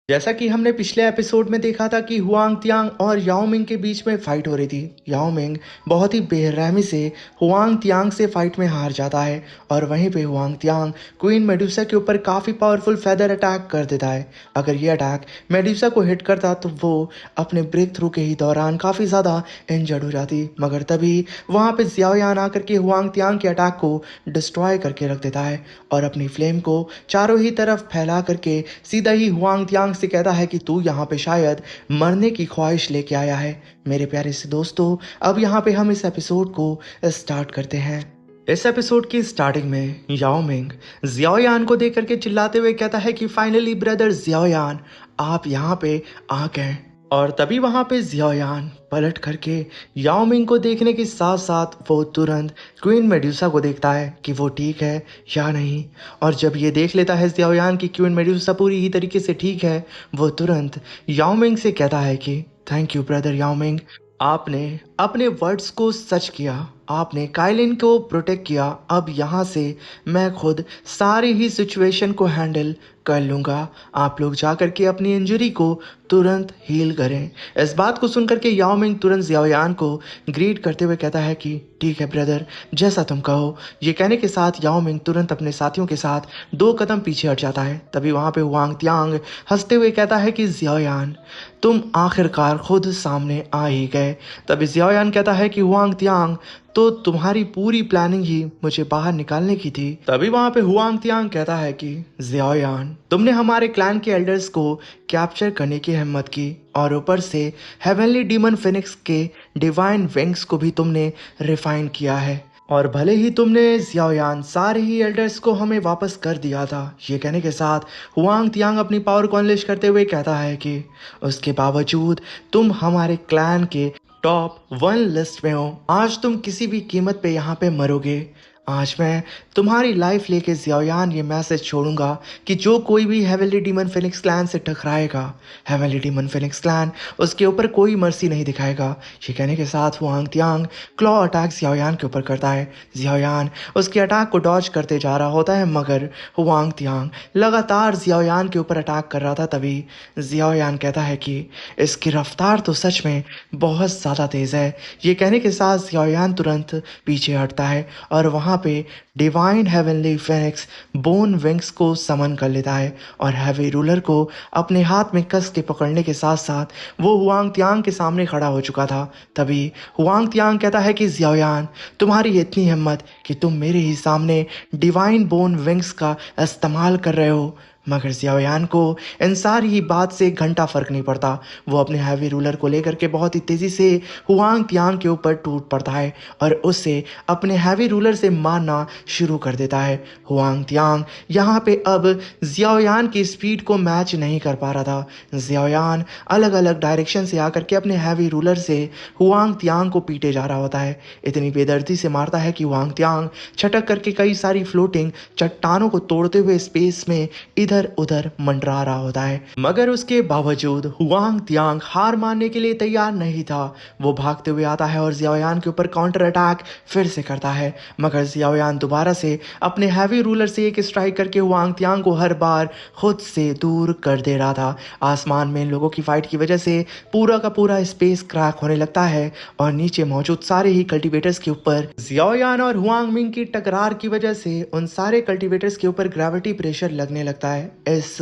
जैसा कि हमने पिछले एपिसोड में देखा था कि हुआंग तियांग और याओ मिंग के बीच में फाइट हो रही थी। याओ मिंग बहुत ही बेरहमी से हुआंग तियांग से फाइट में हार जाता है और वहीं पे हुआंग तियांग क्वीन मेडुसा के ऊपर काफ़ी पावरफुल फेदर अटैक कर देता है। अगर ये अटैक मेडुसा को हिट करता तो वो अपने ब्रेक थ्रू के ही दौरान काफ़ी ज़्यादा इंजर्ड हो जाती, मगर तभी वहाँ पे जियाओयान आकर के हुआंग तियांग के अटैक को डिस्ट्रॉय करके रख देता है और अपनी फ्लेम को चारों ही तरफ फैला करके सीधा ही हुआंग तियांग से कहता है कि तू यहाँ पे शायद मरने की ख्वाहिश लेके आया है। मेरे प्यारे से दोस्तों, अब यहाँ पे हम इस एपिसोड को स्टार्ट करते हैं। इस एपिसोड की स्टार्टिंग में याओ मिंग जियाओयान को देख करके चिल्लाते हुए कहता है कि फाइनली ब्रदर जियाओयान, आप यहाँ पे आ गए। और तभी वहां पे जियाओयान पलट करके याओ मिंग को देखने के साथ साथ वो तुरंत क्वीन मेडुसा को देखता है कि वो ठीक है या नहीं। और जब ये देख लेता है जियाओयान की क्वीन मेडुसा पूरी ही तरीके से ठीक है, वो तुरंत याओ मिंग से कहता है कि थैंक यू ब्रदर याओ मिंग, आपने अपने वर्ड्स को सच किया, आपने काइलिन को प्रोटेक्ट किया। अब यहाँ से मैं खुद सारी ही सिचुएशन को हैंडल कर लूँगा। आप लोग जा करके अपनी इंजरी को तुरंत हील करें। इस बात को सुनकर के याओ मिंग तुरंत जियाओयान को ग्रीट करते हुए कहता है कि ठीक है ब्रदर, जैसा तुम कहो। ये कहने के साथ याओ मिंग तुरंत अपने साथियों के साथ 2 कदम पीछे हट जाता है। तभी वहाँ पे हुआंग तियांग हंसते हुए कहता है कि जियाओयान, तुम आखिरकार खुद सामने आ ही गए। तभी जियाओयान कहता है कि हुआंग तियांग, तो तुम्हारी पूरी प्लानिंग ही मुझे बाहर निकालने की थी। तभी वहां पे हुआंग तियांग कहता है कि जियाओयान, तुमने हमारे क्लैन के एल्डर्स को कैप्चर करने की हिम्मत की और ऊपर से हेवनली डीमन फिनिक्स के डिवाइन विंग्स को भी तुमने रिफाइन किया है। और भले ही तुमने जियाओयान सारे ही एल्डर्स को हमें वापस कर दिया था। ये कहने के साथ हुआंग तियांग अपनी पावर को अनलिश करते हुए कहता है कि उसके बावजूद तुम हमारे क्लैन के टॉप 1 लिस्ट में हो। आज तुम किसी भी कीमत पे यहाँ पे मरोगे। आज मैं तुम्हारी लाइफ लेके जियाओयान ये मैसेज छोड़ूंगा कि जो कोई भी हेवनली डीमन फिनिक्स क्लैन से टकराएगा, हेवनली डीमन फिनिक्स क्लैन उसके ऊपर कोई मर्सी नहीं दिखाएगा। ये कहने के साथ हुआंग तियांग क्लॉ अटैक जियाओयान के ऊपर करता है। जियाओयान उसके अटैक को डॉज करते जा रहा होता है, मगर हुआंग तियांग लगातार जियाओयान के ऊपर अटैक कर रहा था। तभी जियाओयान कहता है कि इसकी रफ्तार तो सच में बहुत ज़्यादा तेज़ है। ये कहने के साथ जियाओयान तुरंत पीछे हटता है और वहाँ पे divine heavenly phoenix bone wings को समन कर लेता है और हैवी रूलर को अपने हाथ में कस के पकड़ने के साथ साथ वो हुआंग तियांग के सामने खड़ा हो चुका था। तभी हुआंग तियांग कहता है कि जियाओयान, तुम्हारी इतनी हिम्मत कि तुम मेरे ही सामने डिवाइन बोन विंग्स का इस्तेमाल कर रहे हो। मगर जियाओयान को इन सारी ही बात से घंटा फर्क नहीं पड़ता। वो अपने हैवी रूलर को लेकर के बहुत ही तेजी से हुआंग तियांग के ऊपर टूट पड़ता है और उससे अपने हैवी रूलर से मारना शुरू कर देता है। हुआंग तियांग यहाँ पे अब जियाओयान की स्पीड को मैच नहीं कर पा रहा था। जियाओयान अलग अलग डायरेक्शन से आकर के अपने हैवी रूलर से हुआंग तियांग को पीटे जा रहा होता है। इतनी बेदर्दी से मारता है कि हुआंग तियांग छटक करके कई सारी फ्लोटिंग चट्टानों को तोड़ते हुए स्पेस में इधर उधर मंडरा रहा होता है। मगर उसके बावजूद हुआंग तियांग हार मानने के लिए तैयार नहीं था। वो भागते हुए आता है और जियाओयान के ऊपर काउंटर अटैक फिर से करता है, मगर जियाओयान दोबारा से अपने हैवी रूलर से एक स्ट्राइक करके हुआंग तियांग को हर बार खुद से दूर कर दे रहा था। आसमान में इन लोगों की फाइट की वजह से पूरा का पूरा स्पेस क्रैक होने लगता है और नीचे मौजूद सारे ही कल्टीवेटर्स के ऊपर जियाओयान और हुआंग मिंग की टकरार की वजह से उन सारे कल्टीवेटर्स के ऊपर ग्रेविटी प्रेशर लगने लगता है। इस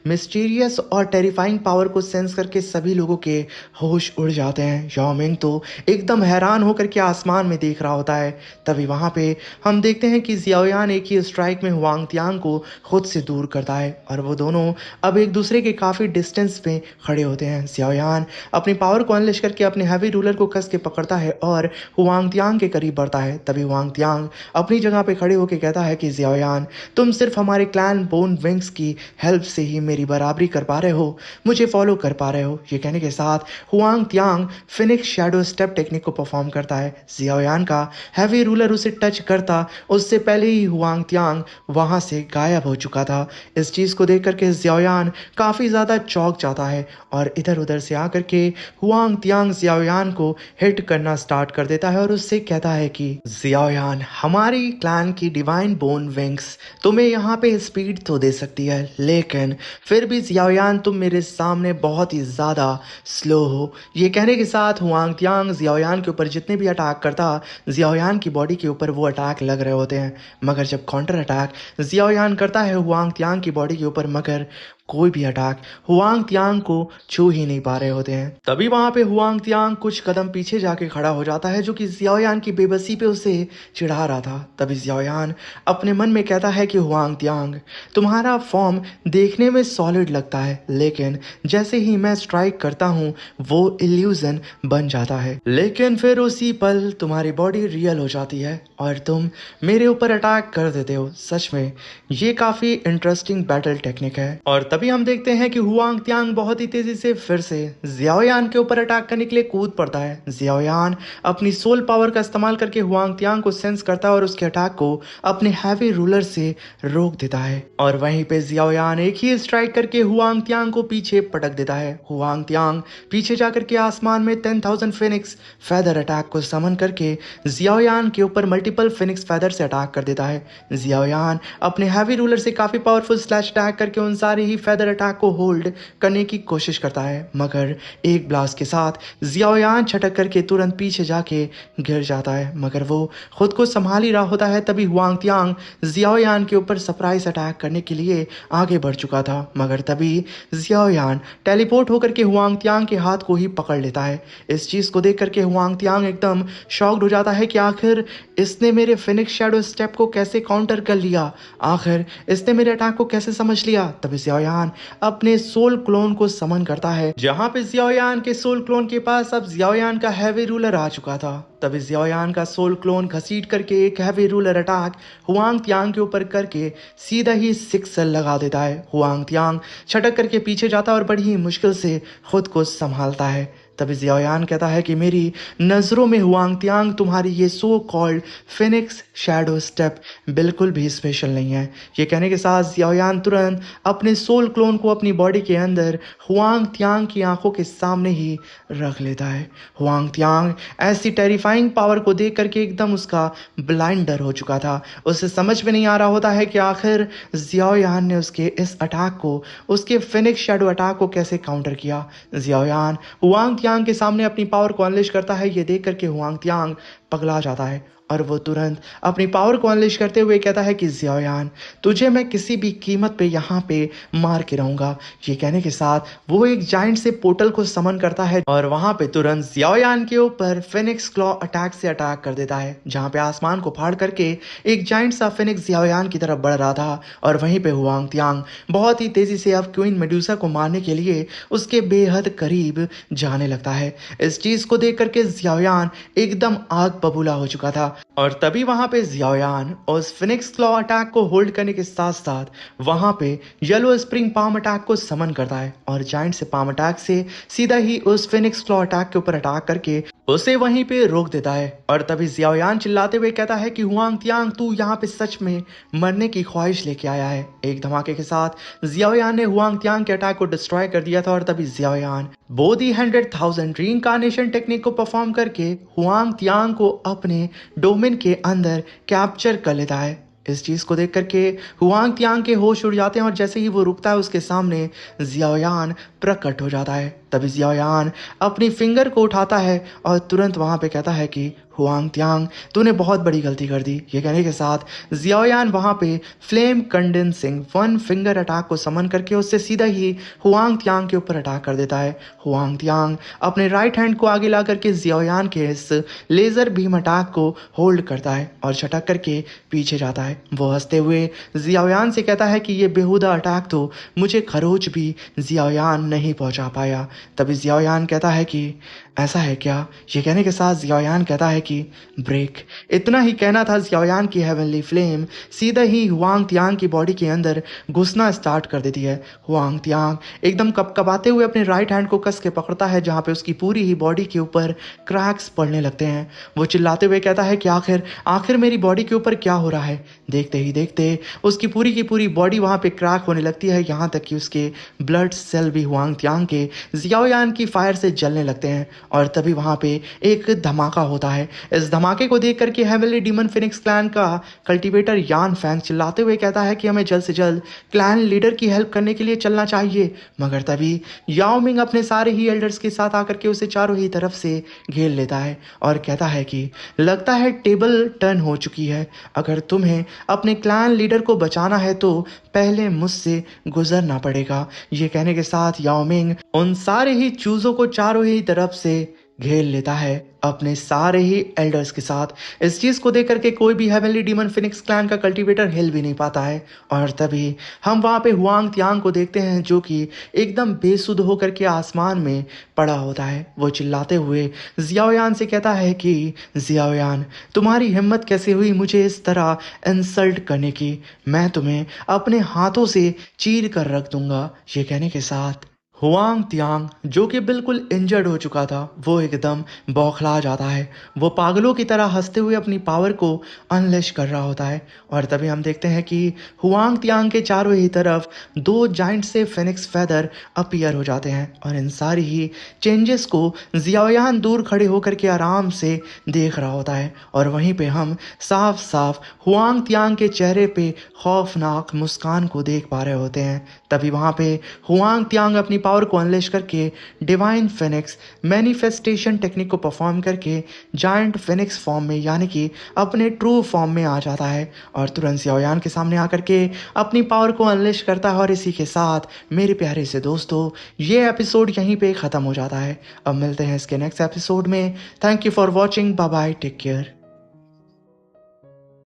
मिस्टीरियस और टेरिफाइंग पावर को सेंस करके सभी लोगों के होश उड़ जाते हैं। याओ मिंग तो एकदम हैरान होकर के आसमान में देख रहा होता है। तभी वहां पे हम देखते हैं कि जियाओयान एक ही स्ट्राइक में हुआंग तियांग को खुद से दूर करता है और वो दोनों अब एक दूसरे के काफी डिस्टेंस पे खड़े होते हैं। जियाओयान अपनी पावर को अनलिश करके अपने हैवी रूलर को कस के पकड़ता है और हुआंग तियांग के करीब बढ़ता है। तभी हुआंग तियांग अपनी जगह पे खड़े होकर कहता है कि जियाओयान, तुम सिर्फ हमारे क्लैन बोन विंग्स की हेल्प से ही मेरी बराबरी कर पा रहे हो, मुझे फॉलो कर पा रहे हो। ये कहने के साथ Huang Tiang phoenix shadow step technique को परफॉर्म करता है। जियाओयान का हैवी रूलर उसे टच करता उससे पहले ही हुआंग तियांग वहां से गायब हो चुका था। इस चीज को देख करके जियाओयान काफी ज्यादा चौंक जाता है और इधर उधर से आकर के हुआंग तियांग जियाओयान को हिट करना स्टार्ट कर देता है और उससे कहता है कि जियाओयान, हमारी क्लैन की डिवाइन बोन विंग्स तुम्हें यहाँ पे स्पीड तो दे सकती है, है, लेकिन फिर भी जियाओयान तुम मेरे सामने बहुत ही ज़्यादा स्लो हो। ये कहने के साथ हुआंग तियांग जियाओयान के ऊपर जितने भी अटैक करता, जियाओयान की बॉडी के ऊपर वो अटैक लग रहे होते हैं। मगर जब काउंटर अटैक जियाओयान करता है हुआंग तियांग की बॉडी के ऊपर, मगर कोई भी अटैक हुआंग तियांग को छू ही नहीं पा रहे होते हैं। तभी वहां पे हुआंग तियांग कुछ कदम पीछे जाके खड़ा हो जाता है, जो कि जियाओयान की बेबसी पे उसे चिढ़ा रहा था। तभी जियाओयान अपने मन में कहता है कि हुआंग तियांग, तुम्हारा फॉर्म देखने में सॉलिड लगता है, लेकिन जैसे ही मैं स्ट्राइक करता हूँ वो इल्यूजन बन जाता है। लेकिन फिर उसी पल तुम्हारी बॉडी रियल हो जाती है और तुम मेरे ऊपर अटैक कर देते हो। सच में ये काफी इंटरेस्टिंग बैटल टेक्निक है। और तभी हम देखते हैं कि हुआंग तियांग बहुत ही तेजी से फिर से जियाओयान के ऊपर अटैक करने के लिए कूद पड़ता है। जियाओयान अपनी सोल पावर का इस्तेमाल करके हुआंग तियांग को सेंस करता है और उसके अटैक को अपने हैवी रूलर से रोक देता है। और वहीं पे जियाओयान एक ही स्ट्राइक करके हुआंग तियांग को पीछे पटक देता है। हुआंग तियांग पीछे जाकर के आसमान में 10,000 फिनिक्स फेदर अटैक को समन करके जियाओयान के ऊपर मल्टीपल फिनिक्स फेदर से अटैक कर देता है। जियाओयान अपने हैवी रूलर से काफी पावरफुल स्लैश अटैक करके उन सारे ही फेदर अटैक को होल्ड करने की कोशिश करता है, मगर एक ब्लास्ट के साथ जियाओयान छटक करके तुरंत पीछे जाके गिर जाता है। मगर वो खुद को संभाल ही रहा होता है। तभी हुआंग तियांग जियाओयान के ऊपर सरप्राइज अटैक करने के लिए आगे बढ़ चुका था, मगर तभी जियाओयान टेलीपोर्ट होकर के हुआंग तियांग के हाथ को ही पकड़ लेता है। इस चीज को देख करके हुआंग तियांग एकदम शॉक्ड हो जाता है कि आखिर इसने मेरे फिनिक्स शैडो स्टेप को कैसे काउंटर कर लिया, आखिर इसने मेरे अटैक को कैसे समझ लिया। तभी जियाओयान अपने सोल क्लोन को समन करता है, जहां पे जियाओयान के सोल क्लोन के पास अब जियाओयान का हैवी रूलर आ चुका था। तभी जियाओयान का सोल क्लोन घसीट करके एक हैवी रूलर अटैक हुआंग तियांग के ऊपर करके सीधा ही 6 लगा देता है। हुआंग तियांग छटक करके पीछे जाता और बड़ी ही मुश्किल से खुद को संभालता है। तभी जियाओयान कहता है कि मेरी नज़रों में हुआंग तियांग तुम्हारी ये so called Phoenix shadow step बिल्कुल भी स्पेशल नहीं है। ये कहने के साथ जियाओयान तुरंत अपने सोल क्लोन को अपनी बॉडी के अंदर हुआंग तियांग की आंखों के सामने ही रख लेता है। हुआंग तियांग ऐसी टेरिफाइंग पावर को देख करके एकदम उसका ब्लाइंडर हो चुका था। उसे समझ में नहीं आ रहा होता है कि आखिर जियाओयान ने उसके इस अटैक को, उसके फिनिक्स शैडो अटैक को कैसे काउंटर किया। जियाओयान हुआंग तियांग के सामने अपनी पावर को अनलिश करता है। ये देख करके हुआंग तियांग पगला जाता है और वो तुरंत अपनी पावर को अनलिश करते हुए कहता है कि जियाओयान, तुझे मैं किसी भी कीमत पे यहाँ पे मार के रहूंगा। ये कहने के साथ वो एक जाइंट से पोर्टल को समन करता है और वहां पे तुरंत जियाओयान के ऊपर फिनिक्स क्लॉ अटैक से अटैक कर देता है, जहां पे आसमान को फाड़ करके एक जाइंट सा फिनिक्स जियाओयान की तरफ बढ़ रहा था। और वहीं पे हुआंग तियांग बहुत ही तेजी से अब क्वीन मेडुसा को मारने के लिए उसके बेहद करीब जाने लगता है। इस चीज को देख करके जियाओयान एकदम आग बबूला हो चुका था। और तभी वहां पे जियाओयान उस फिनिक्स क्लॉ अटैक को होल्ड करने के साथ साथ वहां पे येलो स्प्रिंग पाम अटैक को समन करता है और जाइंट से पाम अटैक से सीधा ही उस फिनिक्स क्लॉ अटैक के ऊपर अटैक करके उसे वहीं पे रोक देता है। और तभी जियाओयान चिल्लाते हुए कहता है कि हुआंग तियांग, तू यहाँ पे सच में मरने की ख्वाहिश लेके आया है। एक धमाके के साथ जियाओयान ने हुआंग तियांग के अटैक को डिस्ट्रॉय कर दिया था और तभी जियाओयान बोथ ही 100,000 रीइंकार्नेशन टेक्निक को परफॉर्म करके हुआंग तियांग को अपने डोमेन के अंदर कैप्चर कर लेता है। इस चीज को देख करके हुआंग तियांग के होश उड़ जाते हैं और जैसे ही वो रुकता है उसके सामने जियाओयान प्रकट हो जाता है। तभी जियाओयान अपनी फिंगर को उठाता है और तुरंत वहां पे कहता है कि हुआंग तियांग, तूने बहुत बड़ी गलती कर दी। ये कहने के साथ जियाओयान वहां पे फ्लेम कंडेंसिंग 1 फिंगर अटैक को समन करके उससे सीधा ही हुआंग तियांग के ऊपर अटैक कर देता है। हुआंग तियांग अपने राइट हैंड को आगे ला करके जियाओयान के इस लेजर बीम अटैक को होल्ड करता है और झटक करके पीछे जाता है। वो हंसते हुए जियाओयान से कहता है कि ये बेहुदा अटैक तो मुझे खरोच भी जियाओयान नहीं पहुंचा पाया। तभी जियाओयान कहता है कि ऐसा है क्या। ये कहने के साथ जियाओयान कहता है कि ब्रेक। इतना ही कहना था, जियाओयान की हेवनली फ्लेम सीधा ही हुआंग तियांग की बॉडी के अंदर घुसना स्टार्ट कर देती है। हुआंग तियांग एकदम कपकपाते हुए अपने राइट हैंड को कस के पकड़ता है, जहां पे उसकी पूरी ही बॉडी के ऊपर क्रैक्स पड़ने लगते हैं। वो चिल्लाते हुए कहता है कि आखिर मेरी बॉडी के ऊपर क्या हो रहा है। देखते ही देखते उसकी पूरी की पूरी बॉडी वहां पे क्रैक होने लगती है, यहाँ तक कि उसके ब्लड सेल भी हुआ हुआंग त्यांग के जियाओयान की फायर से जलने लगते हैं और तभी वहाँ पे एक धमाका होता है। इस धमाके को देख करके हेवनली डीमन फिनिक्स क्लैन का कल्टीवेटर यान फैंग चिल्लाते हुए कहता है कि हमें जल्द से जल्द क्लैन लीडर की हेल्प करने के लिए चलना चाहिए। मगर तभी याओ मिंग अपने सारे ही एल्डर्स के साथ आकर के उसे चारों ही तरफ से घेर लेता है और कहता है कि लगता है टेबल टर्न हो चुकी है। अगर तुम्हें अपने क्लैन लीडर को बचाना है तो पहले मुझसे गुजरना पड़ेगा। ये कहने के साथ याओ मिंग उन सारे ही चूजों को चारों ही तरफ से घेर लेता है अपने सारे ही एल्डर्स के साथ। इस चीज़ को देख करके कोई भी हेवनली डीमन फिनिक्स क्लैन का कल्टीवेटर हिल भी नहीं पाता है और तभी हम वहाँ पे हुआंग त्यांग को देखते हैं जो कि एकदम बेसुध होकर के आसमान में पड़ा होता है। वो चिल्लाते हुए जियाओयान से कहता है कि जियाओयान, तुम्हारी हिम्मत कैसे हुई मुझे इस तरह इंसल्ट करने की? मैं तुम्हें अपने हाथों से चीर कर रख दूंगा। ये कहने के साथ हुआंग त्यांग जो कि बिल्कुल इंजर्ड हो चुका था वो एकदम बौखला जाता है। वो पागलों की तरह हंसते हुए अपनी पावर को अनलेश कर रहा होता है और तभी हम देखते हैं कि हुआंग त्यांग के चारों ही तरफ दो जाइंट से फेनिक्स फेदर अपीयर हो जाते हैं और इन सारी ही चेंजेस को जियाओयान दूर खड़े होकर के आराम से देख रहा होता है और वहीं पे हम साफ साफ हुआंग त्यांग के चेहरे पे खौफनाक मुस्कान को देख पा रहे होते हैं। तभी वहाँ पे हुआंग त्यांग अपनी पावर को अनलेश करके डिवाइन फिनिक्स मैनिफेस्टेशन टेक्निक को परफॉर्म करके जायंट फिनिक्स फॉर्म में यानी कि अपने ट्रू फॉर्म में आ जाता है और तुरंत जियाओयान के सामने आकर के अपनी पावर को अनलेश करता है। और इसी के साथ मेरे प्यारे से दोस्तों ये एपिसोड यहीं पे ख़त्म हो जाता है। अब मिलते हैं इसके नेक्स्ट एपिसोड में। Thank you for watching. Bye bye, take care.